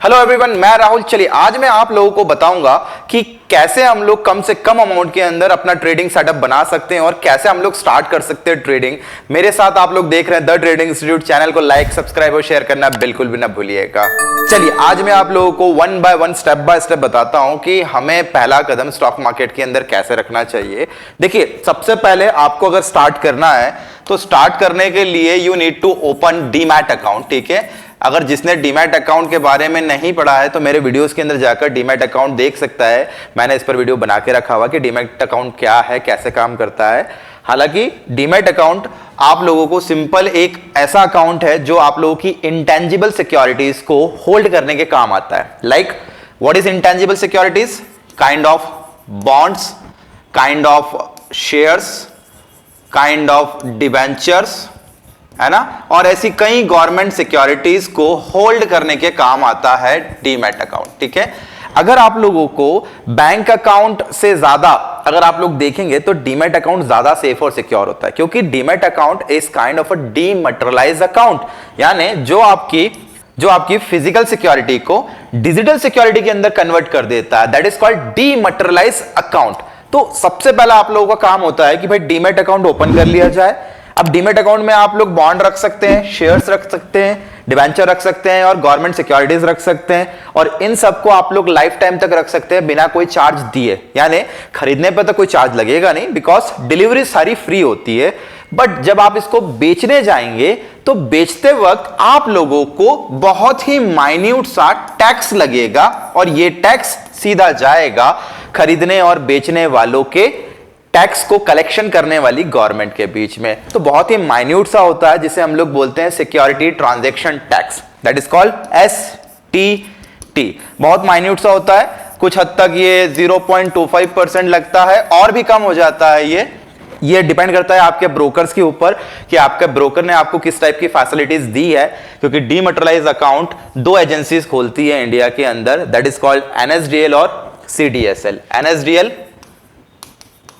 Hello everyone, मैं राहुल। चलिए आज मैं आप लोगों को बताऊंगा कि कैसे हम लोग कम से कम अमाउंट के अंदर अपना ट्रेडिंग सेटअप बना सकते हैं और कैसे हम लोग स्टार्ट कर सकते हैं ट्रेडिंग। मेरे साथ आप लोग देख रहे हैं द ट्रेडिंग इंस्टीट्यूट। चैनल को लाइक, सब्सक्राइब और शेयर करना बिल्कुल भी ना भूलिएगा। चलिए आज मैं आप लोगों को one by one, step by step बताता हूं कि हमें पहला कदम स्टॉक मार्केट के अंदर कैसे रखना चाहिए। देखिए, सबसे पहले आपको अगर स्टार्ट करना है तो स्टार्ट करने के लिए you need to open demat account. ठीक है, अगर जिसने डीमैट अकाउंट के बारे में नहीं पढ़ा है तो मेरे वीडियोस के अंदर जाकर डीमैट अकाउंट देख सकता है। मैंने इस पर वीडियो बना के रखा हुआ कि डीमैट अकाउंट क्या है, कैसे काम करता है। हालांकि डीमैट अकाउंट आप लोगों को सिंपल एक ऐसा अकाउंट है जो आप लोगों की इंटेंजिबल सिक्योरिटीज को होल्ड करने के काम आता है। Like what is intangible securities? Kind of bonds, kind of shares, kind of debentures, है ना। और ऐसी कई गवर्नमेंट सिक्योरिटीज को होल्ड करने के काम आता है डीमैट अकाउंट। ठीक है, अगर आप लोगों को बैंक अकाउंट से ज्यादा अगर आप लोग देखेंगे तो डीमैट अकाउंट ज्यादा सेफ और सिक्योर होता है, क्योंकि demat account is kind of a dematerialised account, यानी जो आपकी फिजिकल सिक्योरिटी को डिजिटल सिक्योरिटी के अंदर कन्वर्ट कर देता है। That is called dematerialised account. तो सबसे पहला आप लोगों का काम होता है कि भाई डीमैट अकाउंट ओपन कर लिया जाए। अब डीमैट अकाउंट में आप लोग बॉन्ड रख सकते हैं, शेयर्स रख सकते हैं, डिबेंचर रख सकते हैं और गवर्नमेंट सिक्योरिटीज रख सकते हैं। और इन सबको आप लोग लाइफ टाइम तक रख सकते हैं बिना कोई चार्ज दिए, यानी खरीदने पर तो कोई चार्ज लगेगा नहीं, बिकॉज डिलीवरी सारी फ्री होती है। बट जब आप इसको बेचने जाएंगे तो बेचते वक्त आप लोगों को बहुत ही माइन्यूट सा टैक्स लगेगा और ये टैक्स सीधा जाएगा खरीदने और बेचने वालों के टैक्स को कलेक्शन करने वाली गवर्नमेंट के बीच में। तो बहुत ही माइन्यूट सा होता है जिसे हम लोग बोलते हैं security transaction tax. That is called STT। बहुत माइन्यूट सा होता है, कुछ हद तक ये 0.25% लगता है और भी कम हो जाता है। ये डिपेंड करता है आपके ब्रोकर्स के ऊपर कि आपके ब्रोकर ने आपको किस टाइप की फैसिलिटीज दी है, क्योंकि डीमैटेरियलाइज्ड अकाउंट दो एजेंसीज खोलती है इंडिया के अंदर। दैट इज कॉल्ड NSDL और CDSL। NSDL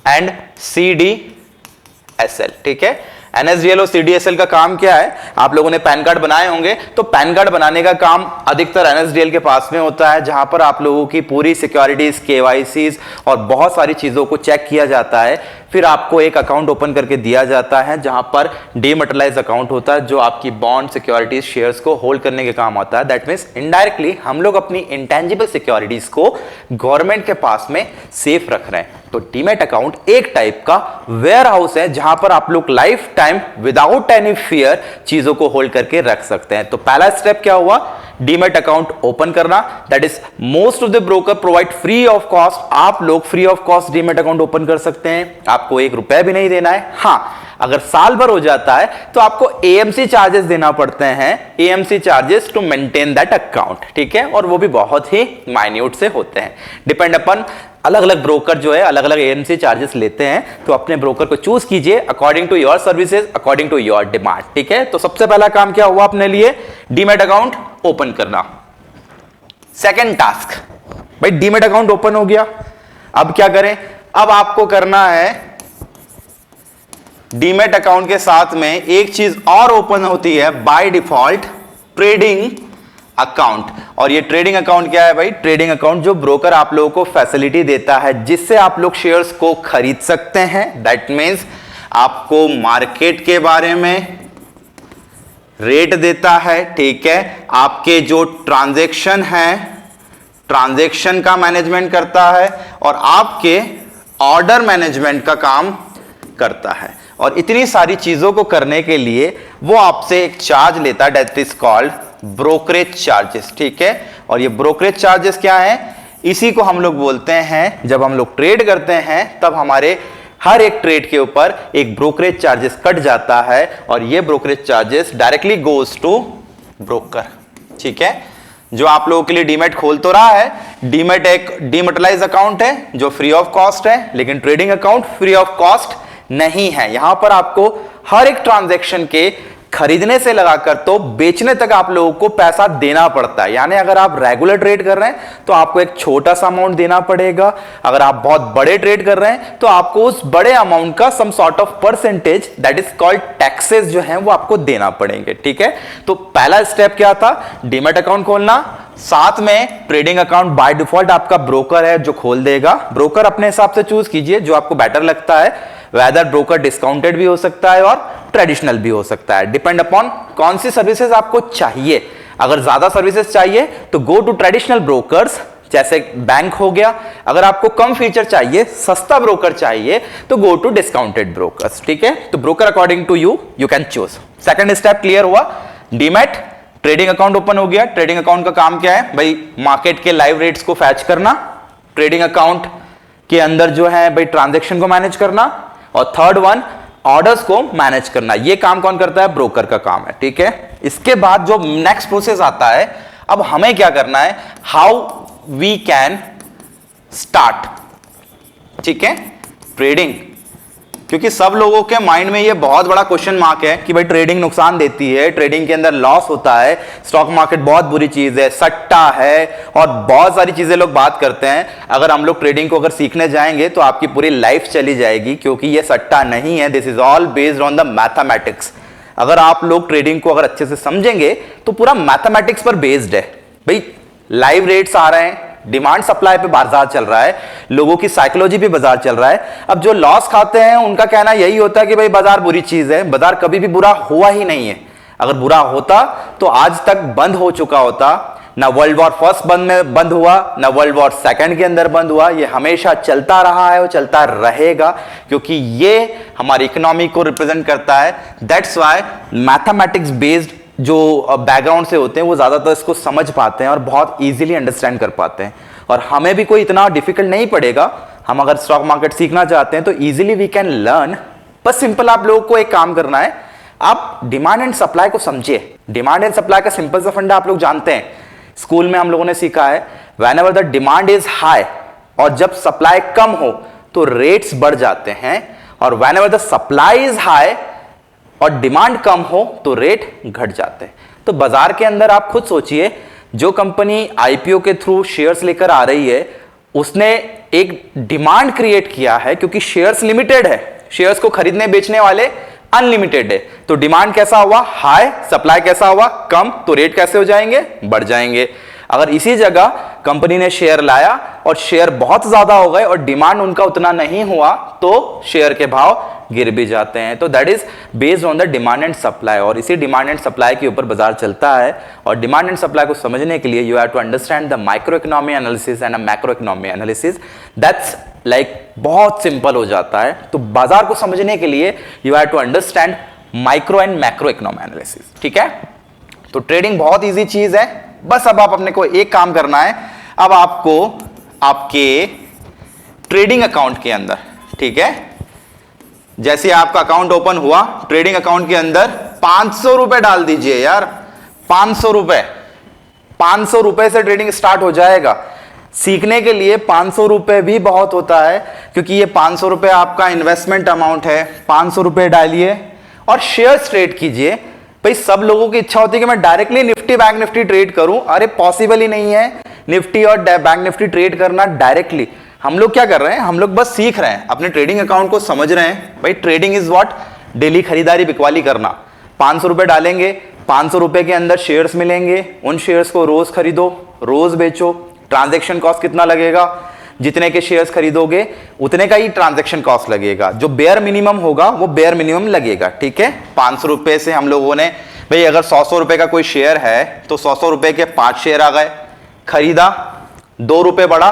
and CDSL। ठीक है, NSDL और CDSL का काम क्या है? आप लोगों ने पैन कार्ड बनाए होंगे, तो पैन कार्ड बनाने का काम अधिकतर NSDL के पास में होता है, जहां पर आप लोगों की पूरी सिक्योरिटीज, KYCs और बहुत सारी चीजों को चेक किया जाता है। फिर आपको एक अकाउंट ओपन करके दिया जाता है जहां पर डीमैटेरियलाइज्ड अकाउंट होता है जो आपकी बॉन्ड, सिक्योरिटीज, शेयर्स को होल्ड करने के काम आता है। दैट मींस इनडायरेक्टली हम लोग अपनी इंटेंजिबल सिक्योरिटीज को गवर्नमेंट के पास में सेफ रख रहे हैं। तो डीमैट अकाउंट एक टाइप का वेयर हाउस है जहां पर आप लोग life time without any fear चीजों को होल्ड करके रख सकते हैं। तो पहला स्टेप क्या हुआ? डीमैट अकाउंट ओपन करना। That is most of the broker provide free of cost. आप लोग free of cost demat account open कर सकते हैं, आपको ₹1 भी नहीं देना है। हाँ, अगर साल भर हो जाता है तो आपको AMC चार्जेस देना पड़ते हैं, AMC charges to maintain that account. ठीक है, और वो भी बहुत ही माइन्यूट से होते हैं। डिपेंड अपन अलग अलग ब्रोकर जो है अलग अलग AMC चार्जेस लेते हैं, तो अपने ब्रोकर को चूज कीजिए according to your services, according to your demand. ठीक है, तो सबसे पहला काम क्या हुआ अपने लिए? डीमैट अकाउंट ओपन करना। सेकंड टास्क, भाई डीमैट अकाउंट ओपन हो गया, अब क्या करें? अब आपको करना है डीमैट अकाउंट के साथ में एक चीज और ओपन होती है बाय डिफॉल्ट, ट्रेडिंग अकाउंट। और ये ट्रेडिंग अकाउंट क्या है भाई? ट्रेडिंग अकाउंट जो ब्रोकर आप लोगों को फैसिलिटी देता है जिससे आप लोग शेयर्स को खरीद सकते हैं। दैट मींस आपको मार्केट के बारे में रेट देता है। ठीक है, आपके जो ट्रांजैक्शन है, ट्रांजैक्शन का मैनेजमेंट करता है और आपके ऑर्डर मैनेजमेंट का काम करता है। और इतनी सारी चीजों को करने के लिए वो आपसे एक चार्ज लेता है, that is called brokerage charges. ठीक है, और ये ब्रोकरेज चार्जेस क्या है? इसी को हम लोग बोलते हैं, जब हम लोग ट्रेड करते हैं तब हमारे हर एक ट्रेड के ऊपर एक ब्रोकरेज चार्जेस कट जाता है और ये brokerage charges directly goes to broker. ठीक है, जो आप लोगों के लिए डीमैट खोल तो रहा है, डीमैट एक डीमैटेरियलाइज्ड अकाउंट है जो फ्री ऑफ कॉस्ट है, लेकिन trading account free of cost नहीं है। यहां पर आपको हर एक ट्रांजैक्शन के खरीदने से लगाकर तो बेचने तक आप लोगों को पैसा देना पड़ता है। यानी अगर आप रेगुलर ट्रेड कर रहे हैं तो आपको एक छोटा सा अमाउंट देना पड़ेगा, अगर आप बहुत बड़े ट्रेड कर रहे हैं तो आपको उस बड़े अमाउंट का some sort of percentage, that is called taxes, जो है वो आपको देना पड़ेंगे। ठीक है, तो पहला स्टेप क्या था? डीमैट अकाउंट खोलना, साथ में ट्रेडिंग अकाउंट बाय डिफॉल्ट आपका ब्रोकर है जो खोल देगा। ब्रोकर अपने हिसाब से चूज कीजिए जो आपको बेटर लगता है, वेदर ब्रोकर डिस्काउंटेड भी हो सकता है और ट्रेडिशनल भी हो सकता है, डिपेंड अपॉन कौन सी सर्विसेज आपको चाहिए। अगर ज्यादा सर्विसेज चाहिए तो गो टू ट्रेडिशनल ब्रोकर्स, जैसे बैंक हो गया। अगर आपको कम फीचर चाहिए, सस्ता ब्रोकर चाहिए, तो गो टू डिस्काउंटेड ब्रोकर्स। ठीक है, तो broker according to you can choose. Second step clear हुआ, डीमैट ट्रेडिंग अकाउंट ओपन हो गया। ट्रेडिंग अकाउंट का काम क्या है भाई, मार्केट के लाइव रेट्स को फैच करना, ट्रेडिंग अकाउंट के अंदर जो है भाई ट्रांजैक्शन को मैनेज करना, और थर्ड वन ऑर्डर्स को मैनेज करना। ये काम कौन करता है, ब्रोकर का काम है। ठीक है, इसके बाद जो नेक्स्ट प्रोसेस आता है, अब हमें क्या करना है, हाउ वी कैन स्टार्ट। ठीक है, ट्रेडिंग, क्योंकि सब लोगों के माइंड में ये बहुत बड़ा क्वेश्चन मार्क है कि भाई ट्रेडिंग नुकसान देती है, ट्रेडिंग के अंदर लॉस होता है, स्टॉक मार्केट बहुत बुरी चीज है, सट्टा है, और बहुत सारी चीजें लोग बात करते हैं। अगर हम लोग ट्रेडिंग को अगर सीखने जाएंगे तो आपकी पूरी लाइफ चली जाएगी, क्योंकि ये सट्टा नहीं है, this is all based on the mathematics. अगर आप लोग ट्रेडिंग को अगर अच्छे से समझेंगे तो पूरा मैथमेटिक्स पर बेस्ड है। भाई लाइव रेट्स आ रहे हैं, डिमांड सप्लाई पे बाजार चल रहा है, लोगों की साइकोलॉजी पे बाजार चल रहा है। अब जो लॉस खाते हैं उनका कहना यही होता है कि भाई बाजार बुरी चीज है। बाजार कभी भी बुरा हुआ ही नहीं है, अगर बुरा होता तो आज तक बंद हो चुका होता। ना वर्ल्ड वॉर फर्स्ट बंद हुआ, ना वर्ल्ड वॉर सेकंड के अंदर बंद हुआ। ये हमेशा चलता रहा है और चलता रहेगा, क्योंकि ये हमारी इकोनॉमी को रिप्रेजेंट करता है। दैट्स व्हाई मैथमेटिक्स बेस्ड जो बैकग्राउंड से होते हैं वो ज्यादातर इसको समझ पाते हैं और बहुत इजीली अंडरस्टैंड कर पाते हैं। और हमें भी कोई इतना डिफिकल्ट नहीं पड़ेगा, हम अगर स्टॉक मार्केट सीखना चाहते हैं तो इजीली वी कैन लर्न। बस सिंपल आप लोगों को एक काम करना है, आप डिमांड एंड सप्लाई को समझिए। डिमांड एंड सप्लाई का सिंपल सा फंडा आप लोग जानते हैं, स्कूल में हम लोगों ने सीखा है, whenever the demand is high, और जब सप्लाई कम हो तो रेट्स बढ़ जाते हैं, और whenever the supply is high और डिमांड कम हो तो रेट घट जाते हैं। तो बाजार के अंदर आप खुद सोचिए, जो कंपनी आईपीओ के थ्रू शेयर्स लेकर आ रही है उसने एक डिमांड क्रिएट किया है, क्योंकि शेयर्स लिमिटेड है, शेयर्स को खरीदने बेचने वाले अनलिमिटेड है। तो डिमांड कैसा हुआ, हाई, सप्लाई कैसा हुआ, कम, तो रेट कैसे हो जाएंगे, बढ़ जाएंगे। अगर इसी जगह कंपनी ने शेयर लाया और शेयर बहुत ज्यादा हो गए और डिमांड उनका उतना नहीं हुआ तो शेयर के भाव गिर भी जाते हैं। तो that is based on the demand and supply, और इसी डिमांड एंड सप्लाई के ऊपर बाजार चलता है। और डिमांड एंड सप्लाई को समझने के लिए you have to understand the micro economy analysis and macro economy analysis. That's like बहुत सिंपल हो जाता है। तो बाजार को समझने के लिए you have to understand micro and macro economy analysis. ठीक है, तो ट्रेडिंग बहुत ईजी चीज है। बस अब आप अपने को एक काम करना है, अब आपको आपके ट्रेडिंग अकाउंट के अंदर, ठीक है, जैसे आपका अकाउंट ओपन हुआ, ट्रेडिंग अकाउंट के अंदर 500 रुपए डाल दीजिए यार, 500 रुपए, 500 रुपए से ट्रेडिंग स्टार्ट हो जाएगा। सीखने के लिए 500 रुपए भी बहुत होता है, क्योंकि ये 500 रुपए आपका इन्वेस्टमेंट अमाउंट है। 500 रुपए डालिए और शेयर्स ट्रेड कीजिए। भाई सब लोगों की इच्छा होती है कि मैं directly Nifty bank Nifty trade करूं, अरे पॉसिबल ही नहीं है निफ्टी और बैंक निफ्टी ट्रेड करना डायरेक्टली। हम लोग क्या कर रहे हैं, हम लोग बस सीख रहे हैं, अपने ट्रेडिंग अकाउंट को समझ रहे हैं। भाई ट्रेडिंग इज व्हाट, डेली खरीदारी बिकवाली करना। 500 रुपए डालेंगे, 500 रुपए के अंदर शेयर्स मिलेंगे, उन शेयर्स को रोज खरीदो, रोज बेचो। ट्रांजैक्शन कॉस्ट कितना लगेगा, जितने के शेयर्स खरीदोगे उतने का ही ट्रांजैक्शन कॉस्ट लगेगा। जो बेयर मिनिमम होगा वो बेयर मिनिमम लगेगा। ठीक है, 500 रुपए से हम लोगों ने, भाई अगर 100 रुपए का कोई शेयर है तो 100 रुपए के 5 शेयर आ गए, खरीदा, 2 रुपए बढ़ा,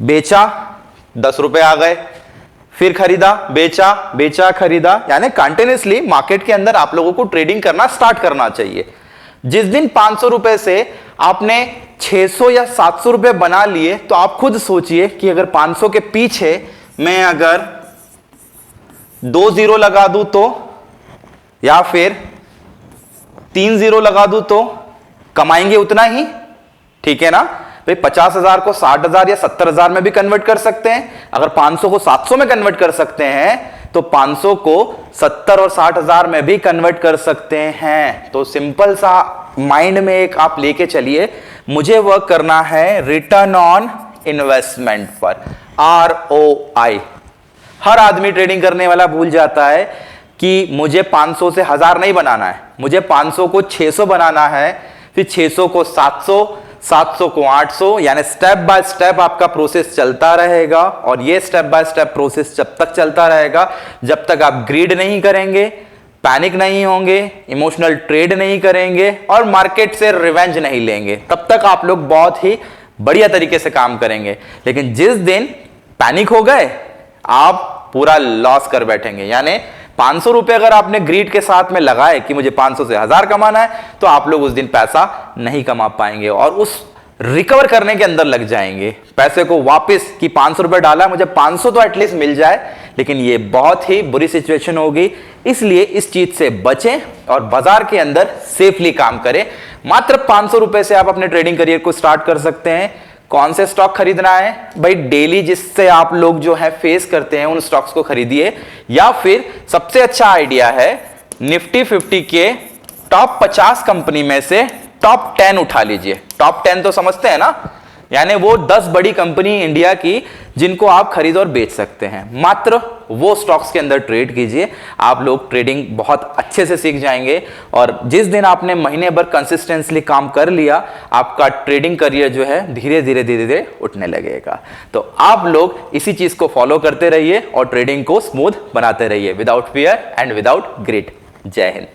बेचा, 10 रुपए आ गए, फिर खरीदा, बेचा, बेचा, खरीदा। यानी कंटिन्यूअसली मार्केट के अंदर आप लोगों को ट्रेडिंग करना स्टार्ट करना चाहिए। जिस दिन 500 रुपए से आपने 600 या 700 रुपए बना लिए, तो आप खुद सोचिए कि अगर 500 के पीछे मैं अगर 2 जीरो लगा दूं तो, या फिर 3 जीरो लगा दूं तो कमाएंगे उतना ही। ठीक है ना भाई, 50,000 को 60,000 या 70,000 में भी कन्वर्ट कर सकते हैं। अगर 500 को 700 में कन्वर्ट कर सकते हैं तो 500 को 70 और 60,000 में भी कन्वर्ट कर सकते हैं। तो सिंपल सा माइंड में एक आप लेके चलिए, मुझे वर्क करना है रिटर्न ऑन इन्वेस्टमेंट पर, ROI। हर आदमी ट्रेडिंग करने वाला भूल जाता है कि मुझे 500 से 1000 नहीं बनाना है, मुझे 500 को 600 बनाना है, फिर 600 को 700, 700 को 800, यानी स्टेप बाय स्टेप आपका प्रोसेस चलता रहेगा। और ये स्टेप बाय स्टेप प्रोसेस जब तक चलता रहेगा, जब तक आप ग्रीड नहीं करेंगे, पैनिक नहीं होंगे, इमोशनल ट्रेड नहीं करेंगे और मार्केट से रिवेंज नहीं लेंगे, तब तक आप लोग बहुत ही बढ़िया तरीके से काम करेंगे। लेकिन जिस दिन पैनिक हो गए, आप पूरा लॉस कर बैठेंगे। यानी 500 रुपए अगर आपने ग्रीड के साथ में लगाए कि मुझे 500 से 1000 कमाना है, तो आप लोग उस दिन पैसा नहीं कमा पाएंगे और उस रिकवर करने के अंदर लग जाएंगे। पैसे को वापस कि 500 रुपए डाला, मुझे 500 तो एटलीस्ट मिल जाए, लेकिन ये बहुत ही बुरी सिचुएशन होगी। इसलिए इस चीज से बचें और बाजार के अंदर सेफली काम करें। मात्र 500 रुपए से आप अपने ट्रेडिंग करियर को स्टार्ट कर सकते हैं। कौन से स्टॉक खरीदना है भाई? डेली जिससे आप लोग जो है फेस करते हैं उन स्टॉक्स को खरीदिए, या फिर सबसे अच्छा आइडिया है निफ्टी 50 के टॉप 50 कंपनी में से टॉप 10 उठा लीजिए। टॉप 10 तो समझते हैं ना, यानी वो 10 बड़ी कंपनी इंडिया की जिनको आप खरीद और बेच सकते हैं। मात्र वो स्टॉक्स के अंदर ट्रेड कीजिए, आप लोग ट्रेडिंग बहुत अच्छे से सीख जाएंगे। और जिस दिन आपने महीने भर कंसिस्टेंटली काम कर लिया, आपका ट्रेडिंग करियर जो है धीरे धीरे उठने लगेगा। तो आप लोग इसी चीज को फॉलो करते रहिए और ट्रेडिंग को स्मूथ बनाते रहिए, without fear and without greed. जय हिंद।